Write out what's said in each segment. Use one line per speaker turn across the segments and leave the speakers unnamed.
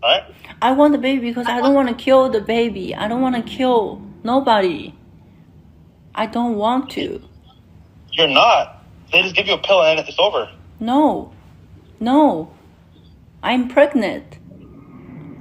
All right?
I want the baby because I don't want to kill the baby. I don't want to kill nobody. I don't want to.
You're not. They just give you a pill and then it's over.
No. No. I'm pregnant.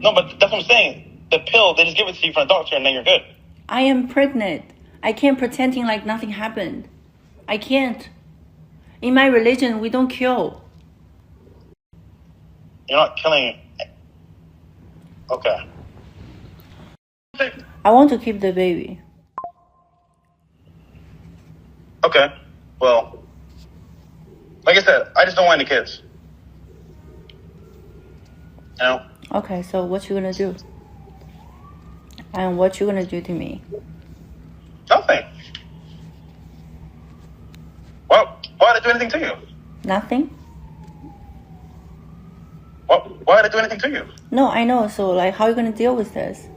No, but that's what I'm saying. The pill, they just give it to you from a doctor and then you're good.
I am pregnant. I can't pretending like nothing happened. I can't. In my religion, we don't kill.
You're not killing. Okay.
I want to keep the baby.
Okay. Well, like I said, I just don't want any kids. You know?
Okay, so what you gonna do? And what you gonna do to me?
Nothing. Well, why did I do anything to you?
Nothing?
Why did I do anything to you?
No, I know. So like, how are you gonna deal with this?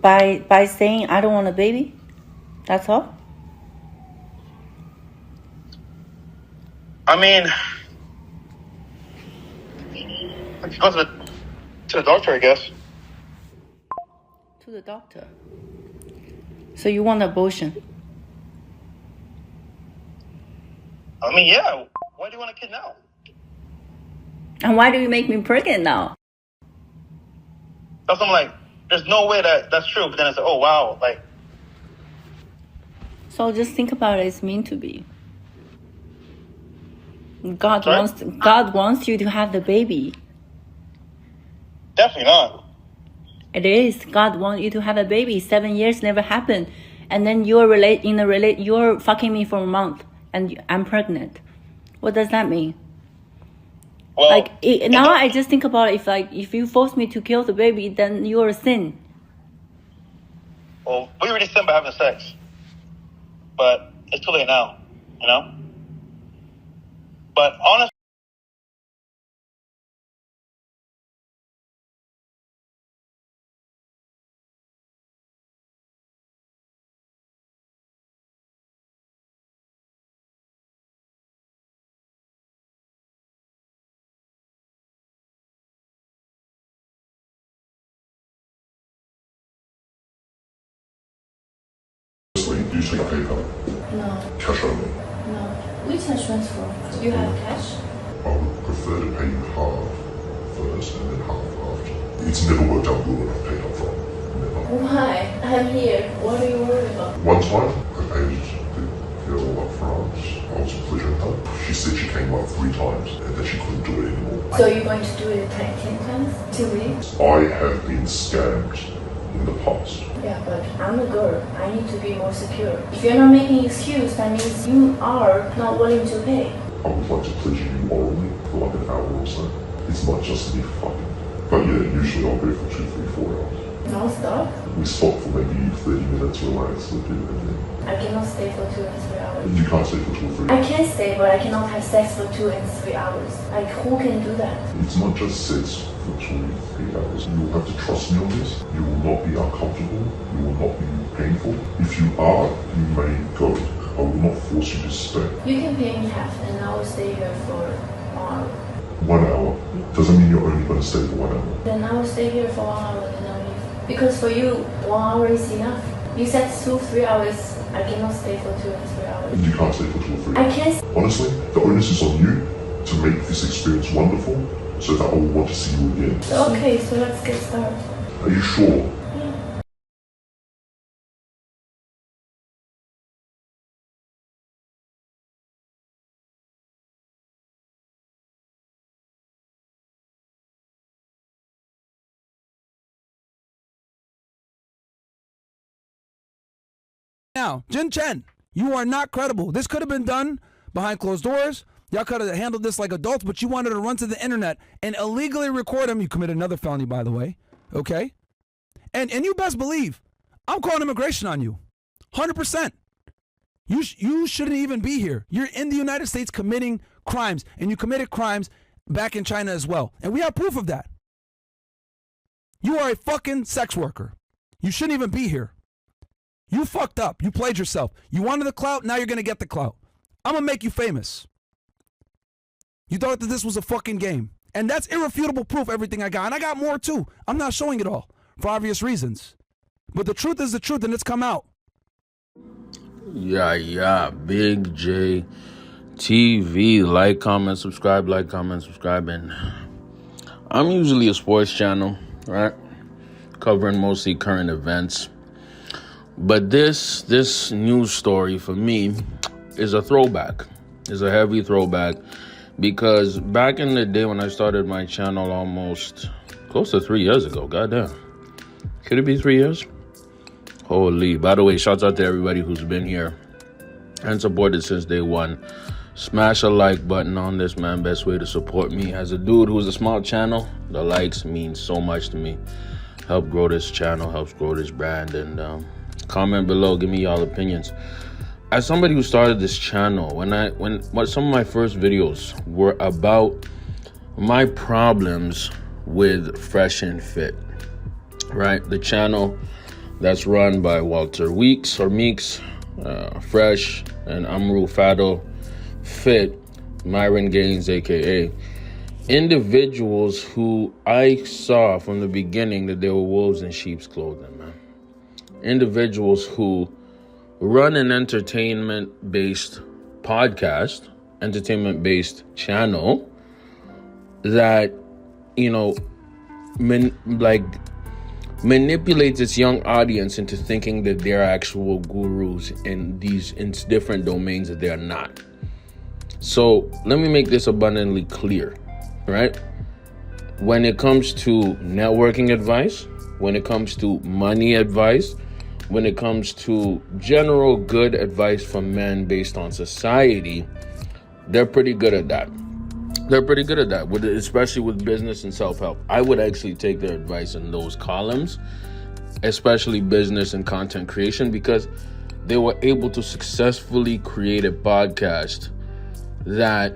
By saying I don't want a baby? That's all?
I mean, if you go to the doctor, I guess.
To the doctor. So you want abortion?
I mean, yeah. Why do you want a kid now?
And why do you make me pregnant now?
That's what I'm like. There's no way that's true. But then I said, oh wow, like.
So just think about it. It's meant to be. God
Sorry?
wants you to have the baby.
Definitely not.
It is. God wants you to have a baby. 7 years never happened, and then you're fucking me for a month, and I'm pregnant. What does that mean?
Well,
now I just think about it, if you force me to kill the baby, then you're a sin.
Well, we already sinned by having sex, but it's too late now, you know. But honestly.
Do you take PayPal?
No.
Cash only?
No. We can transfer. Do you have cash?
I would prefer to pay you half first and then half after. It's never worked out good when I've paid up front. Never.
Why? I'm here. What are you worried about?
One time, I paid the girl up front. I was pleasuring her. She said she came up 3 times and that she couldn't do it anymore.
So you're going to do it 10 times? 2 weeks?
I have been scammed in the past.
Yeah, but I'm a girl. I need to be more secure. If you're not making excuse, that means you are not willing to pay.
I would like to pleasure you orally for like an hour or so. It's not just me fucking. But yeah, usually I'll go for 2, 3, 4 hours.
No stop?
We stop for maybe 30 minutes, relax, sleep in, and then...
I cannot stay for 2 and 3 hours.
You can't stay for 2 or 3
I
hours.
can stay, but I cannot have sex for 2 and 3 hours. Like, who can do that?
It's not just sex for 2 or 3 hours. You will have to trust me on this. You will not be uncomfortable. You will not be painful. If you are, you may go. I will not force you to stay.
You can pay me half, and I will stay here for 1 hour.
1 hour doesn't mean you're only going to stay for 1 hour.
Then I will stay here for 1 hour, and I'll leave. Because for you, 1 hour is enough. You said 2, 3 hours. I cannot stay for 2 and 3 hours.
You can't stay for 2 or 3
I
hours.
can't.
Honestly, the onus is on you to make this experience wonderful so that I will want to see you again.
Okay, so let's get started.
Are you sure?
Yeah.
Now, Jin Chen, you are not credible. This could have been done behind closed doors. Y'all could have handled this like adults, but you wanted to run to the internet and illegally record him. You committed another felony, by the way. Okay? And you best believe, I'm calling immigration on you. 100%. You shouldn't even be here. You're in the United States committing crimes, and you committed crimes back in China as well. And we have proof of that. You are a fucking sex worker. You shouldn't even be here. You fucked up. You played yourself. You wanted the clout, now you're going to get the clout. I'm going to make you famous. You thought that this was a fucking game. And that's irrefutable proof, everything I got. And I got more too. I'm not showing it all for obvious reasons. But the truth is the truth, and it's come out.
Yeah, Big J TV. Like, comment, subscribe, and I'm usually a sports channel, right? Covering mostly current events. But this news story for me is a throwback. It's a heavy throwback because back in the day when I started my channel almost close to 3 years ago, goddamn. Could it be 3 years? Holy. By the way, shouts out to everybody who's been here and supported since day one. Smash a like button on this, man. Best way to support me. As a dude who's a small channel, the likes mean so much to me. Help grow this channel, helps grow this brand, and comment below, give me y'all opinions. As somebody who started this channel, when some of my first videos were about my problems with Fresh and Fit, right? The channel that's run by Walter Meeks, Fresh, and Amru Fado Fit, Myron Gaines, aka individuals who I saw from the beginning that they were wolves in sheep's clothing, man. Individuals who run an entertainment-based podcast, entertainment-based channel that, manipulates its young audience into thinking that they're actual gurus in different domains that they're not. So let me make this abundantly clear, right? When it comes to networking advice, when it comes to money advice, when it comes to general good advice from men based on society, they're pretty good at that. Especially with business and self-help. I would actually take their advice in those columns, especially business and content creation, because they were able to successfully create a podcast that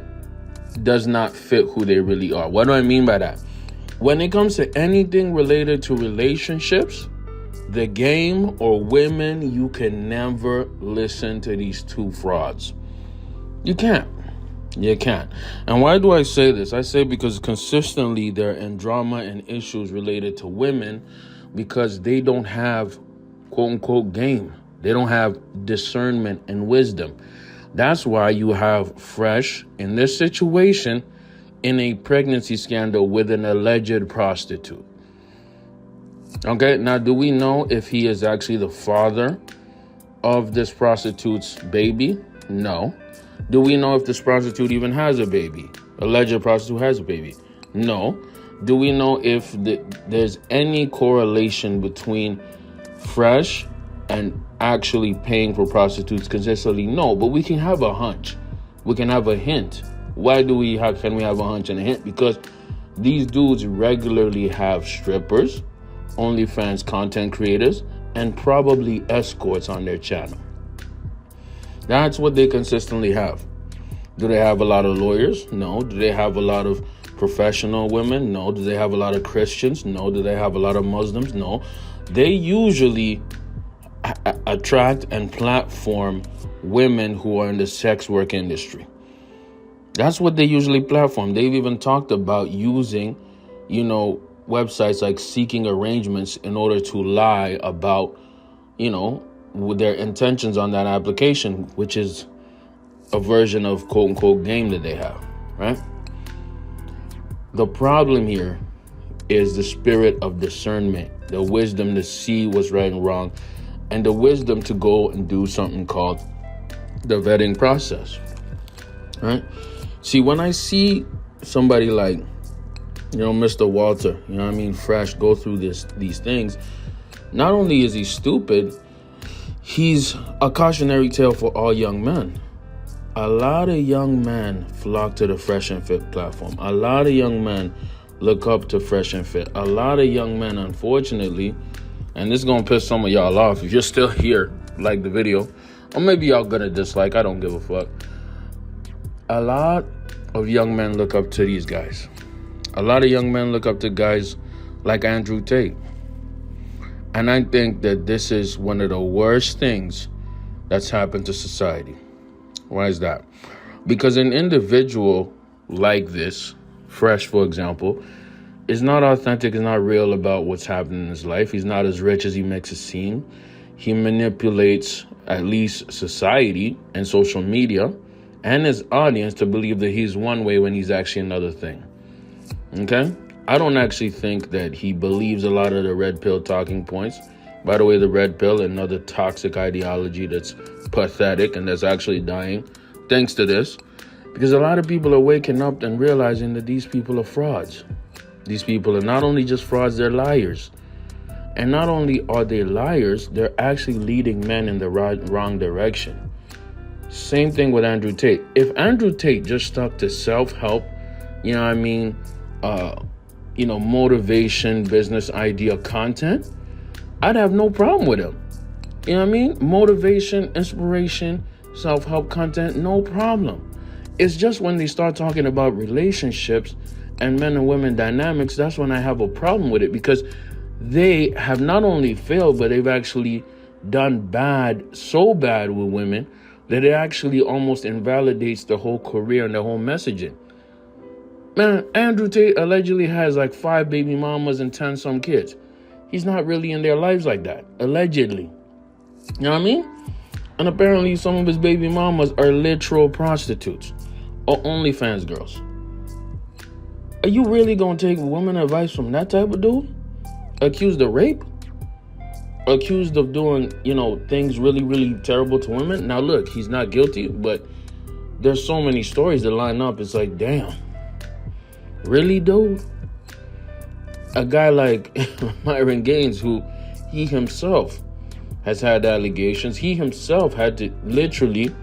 does not fit who they really are. What do I mean by that? When it comes to anything related to relationships, the game, or women, you can never listen to these two frauds. You can't. And why do I say this? I say because consistently they're in drama and issues related to women because they don't have quote unquote game. They don't have discernment and wisdom. That's why you have Fresh in this situation in a pregnancy scandal with an alleged prostitute. Okay, now do we know if he is actually the father of this prostitute's baby? No. Do we know if this prostitute even has a baby? Alleged prostitute has a baby? No. Do we know if there's any correlation between Fresh and actually paying for prostitutes consistently? No, but we can have a hunch. We can have a hint. Why can we have a hunch and a hint? Because these dudes regularly have strippers, OnlyFans content creators, and probably escorts on their channel. That's what they consistently have. Do they have a lot of lawyers? No. Do they have a lot of professional women? No. Do they have a lot of Christians? No. Do they have a lot of Muslims? No. They usually attract and platform women who are in the sex work industry. That's what they usually platform. They've even talked about using, websites like Seeking Arrangements in order to lie about, with their intentions on that application, which is a version of quote unquote game that they have, right? The problem here is the spirit of discernment, the wisdom to see what's right and wrong, and the wisdom to go and do something called the vetting process, right? See, when I see somebody like, Mr. Walter, Fresh, go through these things, not only is he stupid, he's a cautionary tale for all young men. A lot of young men flock to the Fresh and Fit platform. A lot of young men look up to Fresh and Fit. A lot of young men, unfortunately, and this is going to piss some of y'all off. If you're still here, like the video, or maybe y'all going to dislike, I don't give a fuck. A lot of young men look up to these guys. A lot of young men look up to guys like Andrew Tate. And I think that this is one of the worst things that's happened to society. Why is that? Because an individual like this, Fresh, for example, is not authentic, is not real about what's happening in his life. He's not as rich as he makes it seem. He manipulates at least society and social media and his audience to believe that he's one way when he's actually another thing. Okay? I don't actually think that he believes a lot of the red pill talking points. By the way, the red pill, another toxic ideology that's pathetic and that's actually dying thanks to this. Because a lot of people are waking up and realizing that these people are frauds. These people are not only just frauds, they're liars. And not only are they liars, they're actually leading men in the wrong direction. Same thing with Andrew Tate. If Andrew Tate just stuck to self-help, motivation, business idea content, I'd have no problem with him. You know what I mean? Motivation, inspiration, self-help content, no problem. It's just when they start talking about relationships and men and women dynamics, that's when I have a problem with it, because they have not only failed, but they've actually done bad, so bad with women that it actually almost invalidates the whole career and the whole messaging. Man, Andrew Tate allegedly has like 5 baby mamas and 10 some kids. He's not really in their lives like that, allegedly. You know what I mean? And apparently some of his baby mamas are literal prostitutes or OnlyFans girls. Are you really going to take woman advice from that type of dude? Accused of rape? Accused of doing, things really, really terrible to women? Now look, he's not guilty, but there's so many stories that line up. It's like, damn. Really, dude? A guy like Myron Gaines, who he himself has had allegations. He himself had to literally,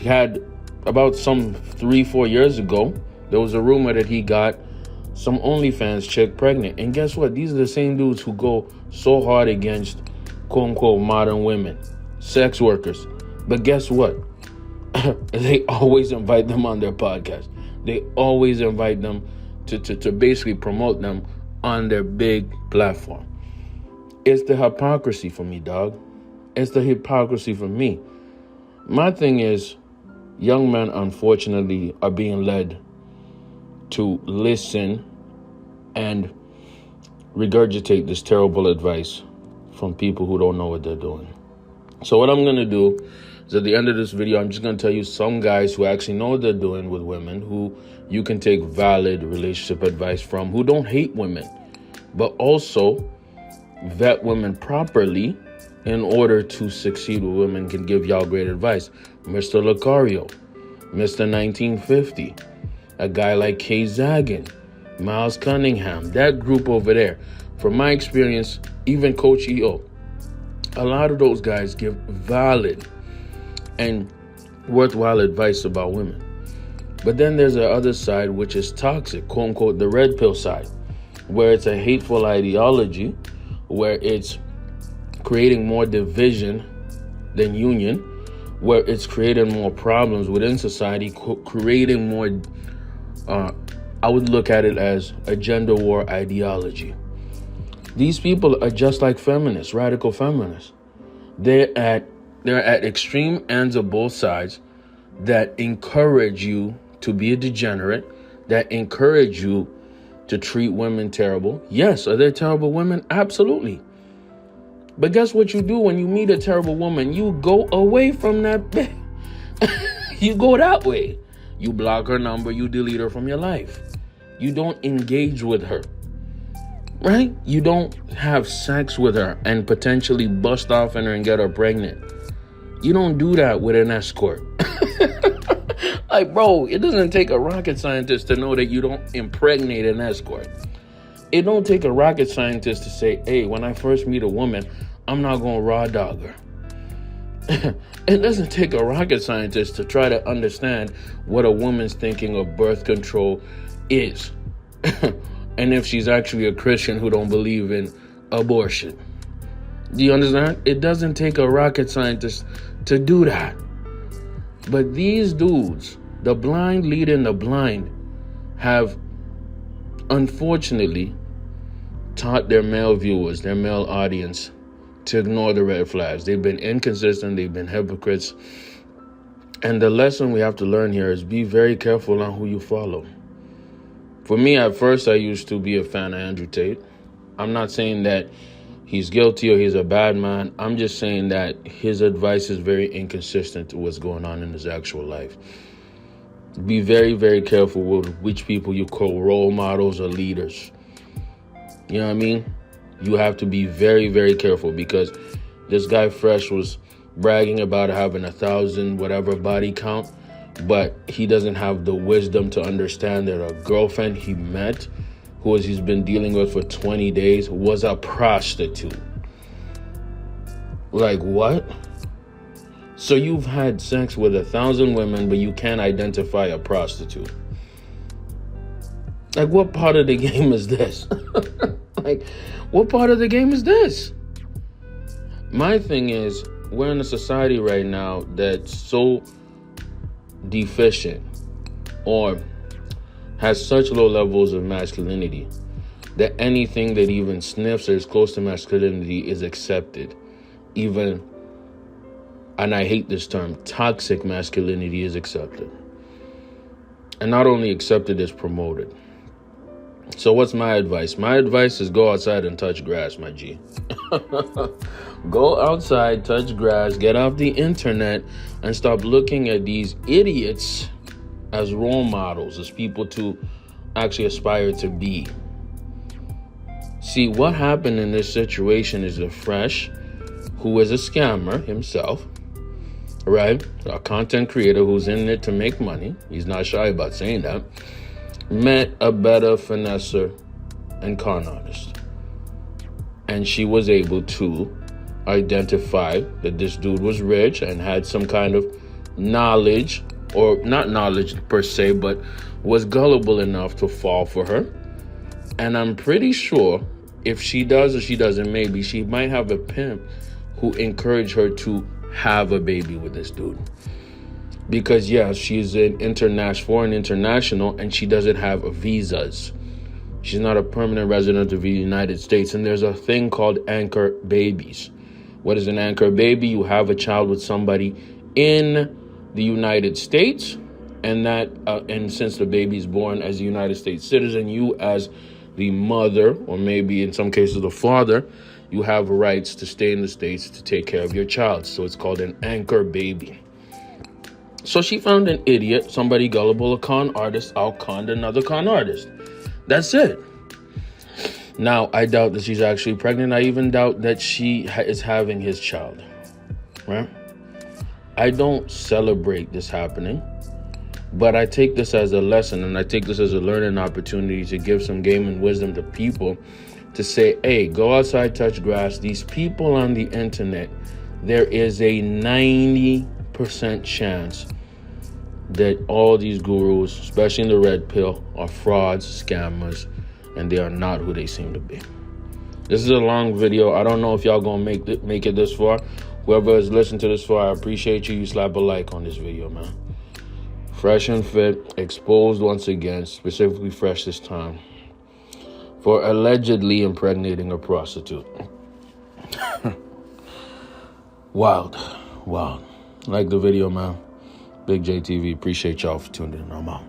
had about some 3-4 years ago, there was a rumor that he got some OnlyFans chick pregnant. And guess what? These are the same dudes who go so hard against quote unquote modern women, sex workers. But guess what? They always invite them on their podcast. They always invite them to basically promote them on their big platform. It's the hypocrisy for me, dog. It's the hypocrisy for me. My thing is, young men, unfortunately, are being led to listen and regurgitate this terrible advice from people who don't know what they're doing. So what I'm going to do is, at the end of this video, I'm just going to tell you some guys who actually know what they're doing with women, who you can take valid relationship advice from, who don't hate women, but also vet women properly in order to succeed with women, can give y'all great advice. Mr. Lucario, Mr. 1950, a guy like Kay Zagan, Miles Cunningham, that group over there. From my experience, even Coach EO, a lot of those guys give valid and worthwhile advice about women. But then there's the other side, which is toxic, quote unquote, the red pill side, where it's a hateful ideology, where it's creating more division than union, where it's creating more problems within society, creating more, I would look at it as a gender war ideology. These people are just like feminists, radical feminists. They're at extreme ends of both sides that encourage you to be a degenerate, that encourage you to treat women terrible. Yes, are there terrible women? Absolutely. But guess what you do when you meet a terrible woman? You go away from that. You go that way. You block her number. You delete her from your life. You don't engage with her. Right? You don't have sex with her and potentially bust off on her and get her pregnant. You don't do that with an escort. Like, bro, it doesn't take a rocket scientist to know that you don't impregnate an escort. It don't take a rocket scientist to say, hey, when I first meet a woman, I'm not going to raw dog her. It doesn't take a rocket scientist to try to understand what a woman's thinking of birth control is. And if she's actually a Christian who don't believe in abortion. Do you understand? It doesn't take a rocket scientist to do that. But these dudes, the blind leading the blind, have unfortunately taught their male viewers, their male audience, to ignore the red flags. They've been inconsistent. They've been hypocrites. And the lesson we have to learn here is be very careful on who you follow. For me, at first, I used to be a fan of Andrew Tate. I'm not saying that he's guilty or he's a bad man. I'm just saying that his advice is very inconsistent to what's going on in his actual life. Be very, very careful with which people you call role models or leaders. You know what I mean? You have to be very, very careful, because this guy Fresh was bragging about having 1,000 whatever body count, but he doesn't have the wisdom to understand that a girlfriend he met, who he's been dealing with for 20 days, was a prostitute. Like, what? So you've had sex with 1,000 women, but you can't identify a prostitute. Like, what part of the game is this? Like, what part of the game is this? My thing is, we're in a society right now that's so deficient or has such low levels of masculinity that anything that even sniffs or is close to masculinity is accepted. Even, and I hate this term, toxic masculinity is accepted. And not only accepted, it's promoted. So what's my advice? My advice is go outside and touch grass, my G. Go outside, touch grass, get off the internet, and stop looking at these idiots as role models, as people to actually aspire to be. See, what happened in this situation is that Fresh, who is a scammer himself, right? A content creator who's in it to make money. He's not shy about saying that. Met a better finesser and con artist. And she was able to identify that this dude was rich and had some kind of knowledge, or not knowledge per se, but was gullible enough to fall for her. And I'm pretty sure if she does or she doesn't, maybe she might have a pimp who encouraged her to have a baby with this dude. Because yes, she's an foreign international, and she doesn't have visas. She's not a permanent resident of the United States. And there's a thing called anchor babies. What is an anchor baby? You have a child with somebody in the United States, and and since the baby is born as a United States citizen, you as the mother, or maybe in some cases the father, you have rights to stay in the States to take care of your child. So it's called an anchor baby. So she found an idiot, somebody gullible, a con artist, out-conned another con artist. That's it. Now, I doubt that she's actually pregnant. I even doubt that she is having his child, right? I don't celebrate this happening, but I take this as a lesson, and I take this as a learning opportunity to give some game and wisdom to people to say, hey, go outside, touch grass. These people on the internet, there is a 90% chance that all these gurus, especially in the red pill, are frauds, scammers, and they are not who they seem to be. This is a long video. I don't know if y'all gonna make it this far. Whoever has listened to this far, I appreciate you. You slap a like on this video, man. Fresh and Fit exposed once again, specifically Fresh this time, for allegedly impregnating a prostitute. Wild. Like the video, man. Big JTV, appreciate y'all for tuning in. I'm out.